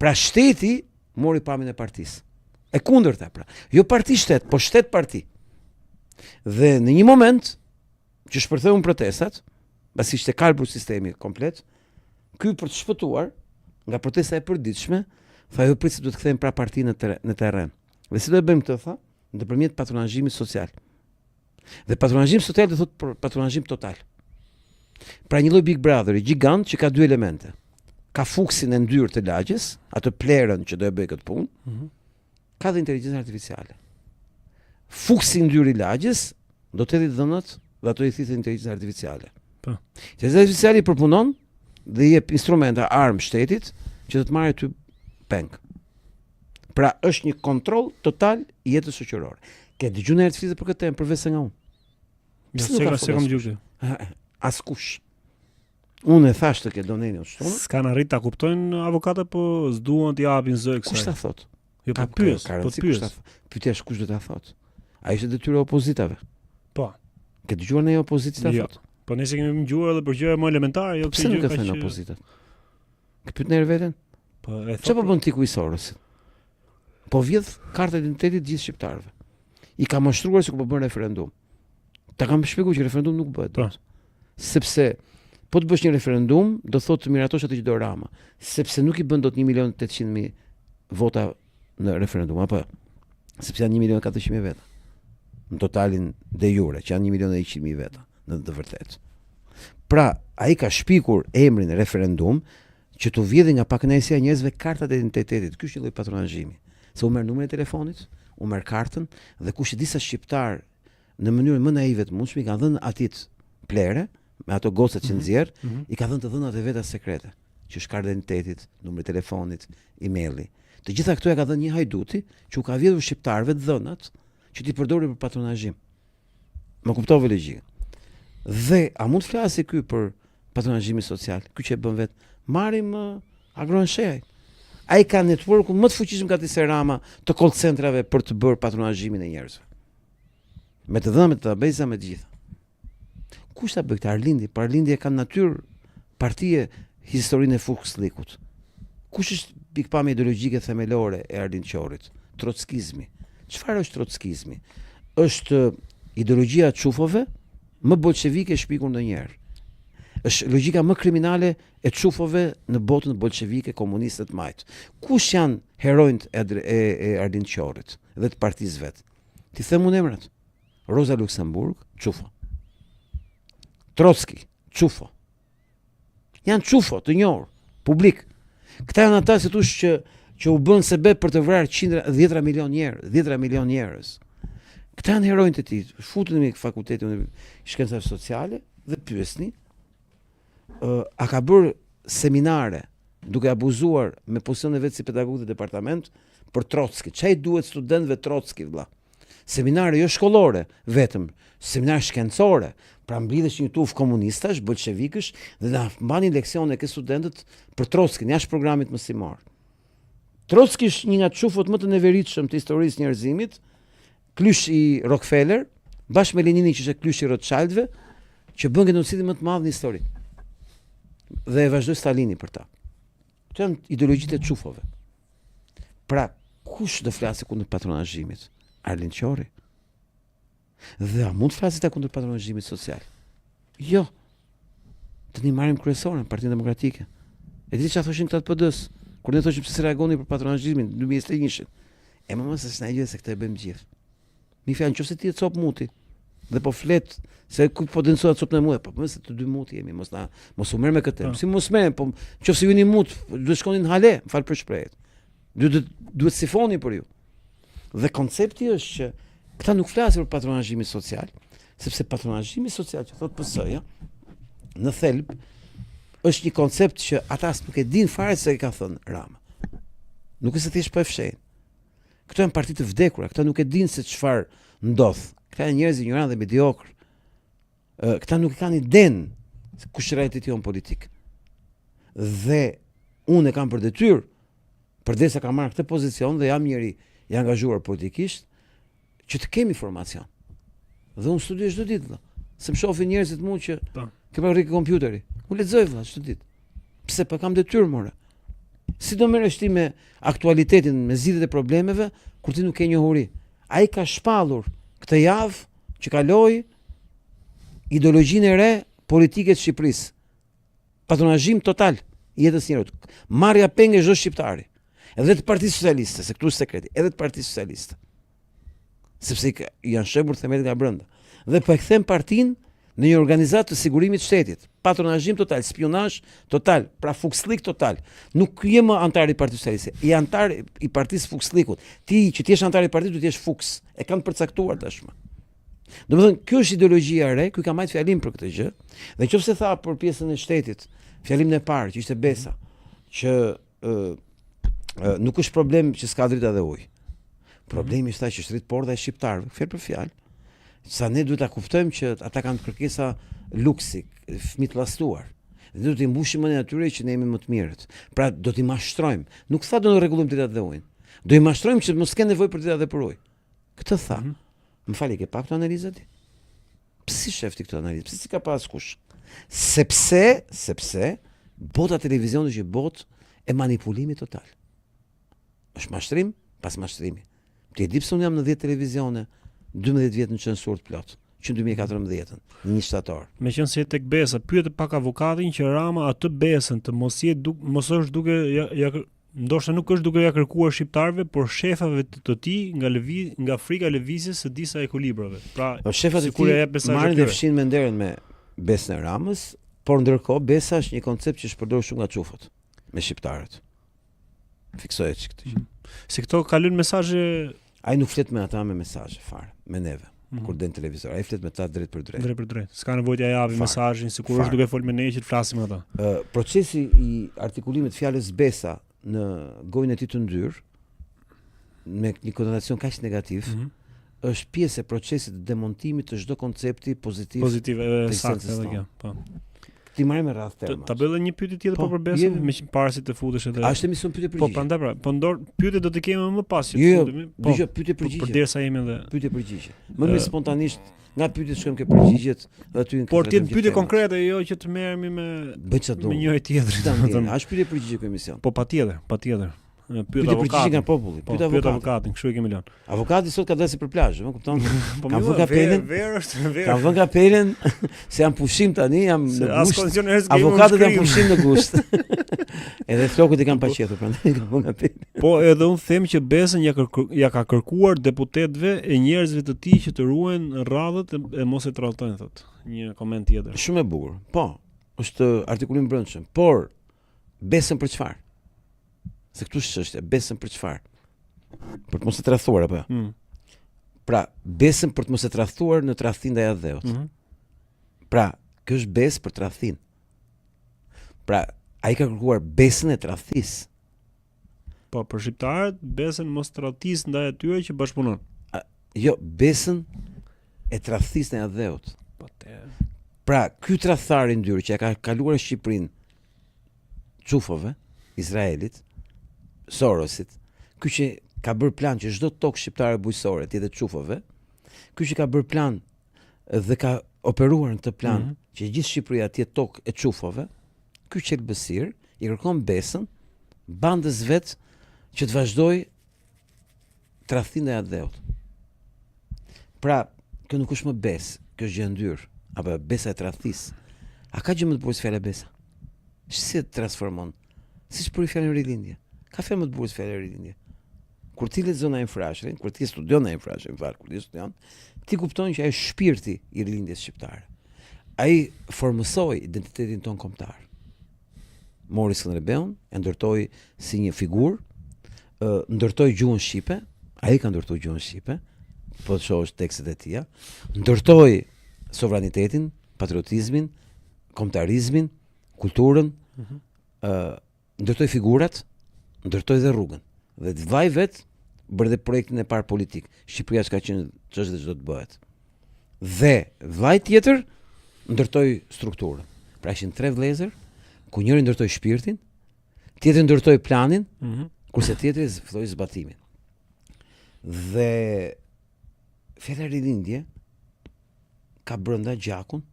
Pra shteti mori pamjen e partisë. E kundërta pra. Jo parti shtet, po shtet parti. Dhe në një moment që shpërthehun protestat, pasi ishte kalbur sistemi komplet, ky për të shpëtuar nga protesta e përditshme, tha jo prit se duhet të kthejmë pra partinë në terren. Dhe si do e bëjmë këtë, tha? Nëpërmjet patronazhimit social. Dhe patronazhim social do thotë patronazhim total. Pra një lloj Big Brother i gjigant që ka dy elemente. Ka fuksin e ndyrë të lagjes, atë plerën që do e bëj këtë punë, ka dhe inteligjencën artificiale. Fuksi i ndyrë i lagjes do të hedhë dhënat dhe ato i thithë inteligjencën artificiale. Po. Inteligjenca artificiale i përpunon dhe i jep instrumenta armë shtetit që do të marrë ty peng. Pra është një kontroll total i jetës shoqërore. Ke dëgjuar në flisë për këtë temë përveç se nga unë? Ja, se kam dëgjuar. Askush. Unë e thash të ke doneni ushtunë. S'kan arrit ta kuptojnë avokatët, po s'duan t'i japin zë kësaj. Kush ta thot? Jo, po pyes, po pyes. Pyetja është kush do ta thot? A ishte detyra e opozitave? Po. Ke dëgjuar në opozitë ta thot? Po nëse kemi dëgjuar edhe për gjëra më elementare, jo pse nuk e thënë opozitat? Ke pyet në veten? Po e thot. Çfarë po bën ti ku i Soros? Po vjedh kartën e identitetit gjithë shqiptarëve. I ka mashtruar se ku po bën referendum. Ta kam shpjeguar që referendum nuk bëhet. Po. Sepse po të bësh një referendum, do thotë të miratosh atë që do Rama, sepse nuk i bën dot 1.800.000 vota në referendum, apo sepse janë 1.400.000 veta. Në totalin de jure, që janë 1.100.000 veta, në të vërtetë. Pra, ai ka shpikur emrin referendum që të vjedhë nga pakënaqësia e njerëzve kartat e identitetit. Ky është një lloj patronazhimi. Se u merr numrin e telefonit, u merr kartën dhe kush i di sa shqiptar në mënyrë më naive të mundshme i kanë dhënë atit plere me ato gocat që nxjerr, i ka dhënë të dhënat e veta sekrete, që është karta e identitetit, numri i telefonit, emaili. Të gjitha këto e ka dhënë një hajduti që u ka vjedhur shqiptarëve të dhënat që ti përdorin për patronazhim. Më kuptove logjikën. Dhe a mund të flasë ky për patronazhimin social? Ky që e bën vet, marrim agroanshej. Ai ka networkun më të fuqishëm nga Tise Rama të call centrave për të bërë patronazhimin e njerëzve. Me të dhënat, me të tabeza, me të gjitha. Kush ta bëj këtë? Arlindi? Por Arlindi e ka natyrë partie historinë e Fukslikut. Kush është pikpamja ideologjike themelore e Arlind Qorit? Trotskizmi. Çfarë është trotskizmi? Është ideologjia e çufove më bolshevike e shpikur ndonjëherë. Është logjika më kriminale e çufove në botën bolshevike komuniste të majt. Kush janë heronjt e Arlind Qorit dhe të partisë vet? Ti them unë emrat. Rosa Luxemburg, çufo. Trotski, çufo. Janë çufo të njohur, publik. Këta janë ata që thosh që u bën sebeb për të vrarë 10 milion njerëz. Këta janë heronjt e tij. Futën në fakultetin e shkencave sociale dhe pyesni a ka bërë seminare duke abuzuar me pozicionin e vet si pedagog të departament për Trotski. Çai duhet studentëve Trotski vëlla. Seminare jo shkollore, vetëm seminare shkencore. Pra mblidhesh një tuf komunistash, bolshevikësh dhe na mbanin leksione ke studentët për Trotskin jashtë programit mësimor. Trotski është një nga çufot më të neveritshëm të historisë njerëzimit, klysh i Rockefeller, bashkë me Leninin që është klysh i Rothschildëve, që bën genocidin më të madh në histori. Dhe e vazhdoi Stalini për ta. Këto janë ideologjitë e çufove. Pra, kush do flasë kundër patronazhimit? Arlind Qori. Dhe a mund të flasit kundër patronazhimit social? Jo. Të një marrim kryesorën, Partinë Demokratike. E di çfarë thoshin këta të PD-s, kur ne thoshim se reagoni për patronazhimin në 2021. E më mos është ndajë se këtë e bëjmë gjithë. Mi fjalë nëse ti e cop muti dhe po flet se ku po densohet copën e mutit, po më se të dy muti jemi, mos u merr me këtë. Si mos merrem, po nëse ju jeni mut, duhet shkonin në hale, më fal për shprehjet. Duhet sifoni për ju. Dhe koncepti është që këta nuk flasin për patronazhimin social, sepse patronazhimi social që thot PS-ja, në thelb është një koncept që ata nuk e dinë fare se e ka thënë Rama. Nuk është se thjesht po e fshehin. Këto janë parti të vdekura, këta nuk e dinë se çfarë ndodh. Këta janë njerëz ignorantë dhe mediokër. Këta nuk e kanë idenë se kush është realiteti jon politik. Dhe unë e kam për detyrë, përdesa kam marrë këtë pozicion dhe jam njëri i angazhuar politikisht, që të kemi informacion. Dhe unë studioj çdo ditë, se më shohin njerëzit mua që ke pa rrikë kompjuteri. Unë lexoj vëlla çdo ditë. Pse po kam detyrë more? Si do merresh ti me aktualitetin, me zgjidhjet e problemeve, kur ti nuk ke njohuri? Ai ka shpallur këtë javë që kaloi ideologjinë e re politike të Shqipërisë. Patronazhim total i jetës njerëzit. Marrja penge çdo shqiptari. Edhe të Partisë Socialiste, se këtu është sekreti, edhe të Partisë Socialiste. Sepse janë shembur themelët nga brenda. Dhe po e kthem partinë në një organizatë të sigurimit të shtetit. Patronazhim total, spionazh total, pra fukslik total. Nuk je më antar i Partisë Socialiste, je antar i Partisë Fukslikut. Ti që ti je antar i partisë, duhet të jesh fuks. E kanë përcaktuar tashmë. Domethënë, kjo është ideologjia e re, ku ka marrë fjalim për këtë gjë. Dhe nëse tha për pjesën e shtetit, fjalimin e parë që ishte Besa, që nuk është problem që s'ka drita dhe ujë. Problemi është që shtrihet porta e shqiptarëve, fjalë për fjalë. Sa ne duhet ta kuptojmë që ata kanë kërkesa luksi, fëmijë të llastuar. Dhe do t'i mbushim mendjen atyre që ne jemi më të mirët. Pra do t'i mashtrojmë. Nuk tha do të rregullojmë dritat dhe ujin. Do i mashtrojmë që mos kenë nevojë për dritat dhe për ujë. Këtë tha. Më fali, ke pa këtë analizë ti? Pse si shef ti këtë analizë? Pse si ka pas kush? Sepse bota televizionit është botë e manipulimit total. Është mashtrim pas mashtrimi. Ti e di pse unë jam në 10 televizione, 12 vjet në censur të plot, që në 2014-ën, në 1 shtator. Meqense tek Besa pyet pak avokatin që Rama atë Besën të mos është duke ndoshta nuk është duke ja kërkuar shqiptarëve, por shefave të tij nga frika e lëvizjes së disa ekuilibrave. Pra, shefat e tij marrin dhe fshin me nderën me Besën e Ramës, por ndërkohë Besa është një koncept që është përdorur shumë nga çufët me shqiptarët. Fiksohet këtë gjë. Se këto kalojnë mesazhe. Ai nuk flet me ata me mesazhe fare, me neve. Kur den televizor, ai flet me ta drejt për drejt. Drejt për drejt. S'ka nevojë t'ia japi mesazhin, sikur është duke folur me ne që të flasim me ata. Procesi i artikulimit fjalës Besa në gojën e tij të ndyrë me një konotacion kaq negativ, është pjesë e procesit të demontimit të çdo koncepti pozitiv. Pozitiv, saktë edhe kjo, po. Ti marrë me radhë tema. Ta bëj edhe një pyetje tjetër për Besën, me para se të futesh edhe. A është emision pyetje përgjigje? Po prandaj pra, po ndor pyetje do të kemi më pas që jo, futemi. Po, pyetje përgjigje. Përderisa jemi edhe pyetje përgjigje. Më spontanisht nga pyetjet shkojmë ke përgjigjet dhe aty. Por ti pyetje konkrete, jo që të merremi me njëri tjetrin. A është pyetje përgjigje ky emision? Po patjetër. Pyet avokatin nga populli. Pyet avokatin, kështu e kemi lënë. Avokati sot ka dalë për plazh, më kupton? Ka vënë kapelen. Ka vënë kapelen se jam pushim tani, jam në gusht. Avokatët janë pushim në gusht. Edhe flokët i kanë paqetur, prandaj ka vënë kapelen. Po edhe unë them që Besën ja ka kërkuar deputetëve e njerëzve të tij që të ruajnë radhët e mos e tradhtojnë, thotë. Një koment tjetër. Shumë e bukur. Po, është artikulim brendshëm, por Besën për çfarë? Se këtu është çështja, Besën për çfarë? Për të mos e tradhtuar apo? Pra, Besën për të mos e tradhtuar në tradhtin ndaj Adheut. Pra, kjo është besë për tradhtin. Pra, ai ka kërkuar besën e tradhtisë. Po, për shqiptarët, besën mos tradhtisë ndaj atyre që bashkëpunon. Jo, besën e tradhtisë ndaj Adheut. Po te. Pra, ky tradhtar i ndyrë që ka kaluar Shqipërinë çufove, Izraelit, Sorosit, ky që ka bërë plan që çdo tokë shqiptare bujqësore të jetë çufove, ky që ka bërë plan dhe ka operuar në këtë plan që gjithë Shqipëria të jetë tokë e çufove, ky qelbësir i kërkon Besën bandës vet që të vazhdoj tradhtin e Adheut. Pra, kjo nuk është më besë, kjo është gjë e ndyrë, apo besa e tradhtisë. A ka gjë më të bukur se fjala besa? Si e transformon? Siç për fjalën rilindje. Ka fjalë më të bukur se fjala rilindje. Kur ti lexon ai frashërin, kur ti studion ai frashërin, kur ti studion, ti kupton që ai është shpirti i rilindjes shqiptare. Ai formosoi identitetin ton kombëtar. Mori Skënderbeun, e ndërtoi si një figurë, ndërtoi gjuhën shqipe, ai ka ndërtuar gjuhën shqipe, po të shohësh tekstet e tija, ndërtoi sovranitetin, patriotizmin, kombëtarizmin, kulturën, ndërtoi figurat, ndërtoi dhe rrugën. Dhe të vllai vet bëri dhe projektin e parë politik. Shqipëria s'ka qenë ç'është dhe ç'do të bëhet. Dhe vllai tjetër ndërtoi strukturën. Pra ishin 3 vëllezër, ku njëri ndërtoi shpirtin, tjetri ndërtoi planin, kurse tjetri filloi zbatimin. Dhe fjala rilindje ka brenda gjakun,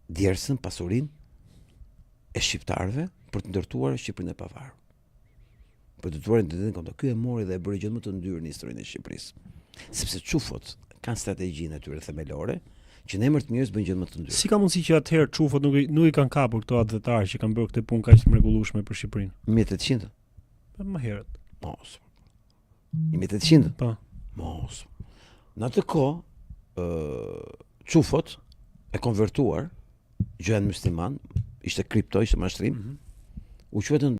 djersën, pasurinë e shqiptarëve për të ndërtuar Shqipërinë e pavarur. për të tuarin të dinë ky e mori dhe e bëri gjë më të ndyrë në historinë e Shqipërisë. Sepse çufot kanë strategjinë e tyre themelore që në emër të mirës bëjnë gjë më të ndyrë. Si ka mundësi që atëherë çufot nuk i kanë kapur këto advetarë që kanë bërë këtë punë kaq të mrekullueshme për Shqipërinë? 1800. Më herët. Mos. 1800. Po. Mos. Në atë kohë, çufot e konvertuar gjëan musliman, ishte kripto, ishte mashtrim, u quhetën